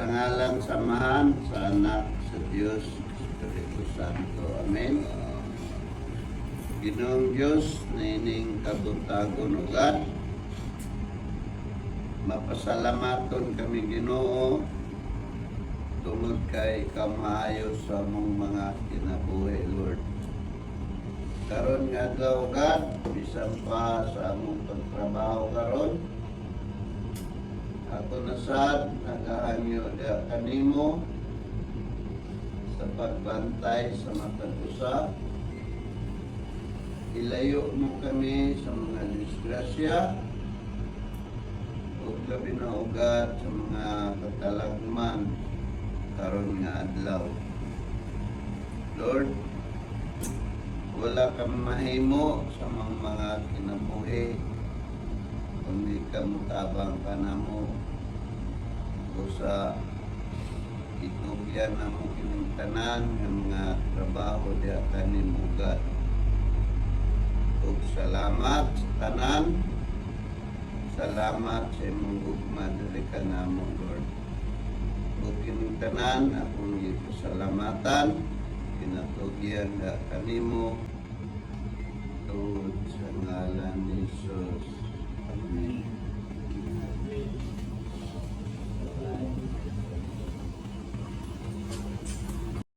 Sa ngalang samahan sa anak sa Diyos, Espiritu Santo. Amen. Ginoong Diyos, nining kabuntagon ugat. Mapasalamaton kami Ginoo tungod kay kamayo sa mong mga kinabuhi, Lord. Karon nga daw ugat, bisan pa sa among pagtrabaho karon. Ako nasad, nagahangyo kanimo sa pagbantay sa matag usa. Ilayo mo kami sa mga disgrasya o labi na ugat sa mga katalagman karon nga adlaw. Lord, wala kang mahimo sa mga kinabuhi kundi kamutabang ka na mo o sa itugyan na mo kinimtanan ng mga trabaho diya kanimugat. Ug salamat sa tanan, salamat sa imong gugma diri ka namo, Lord. Ug kining tanan akong gipasalamatan, kinatugyan na kanimo tungod sa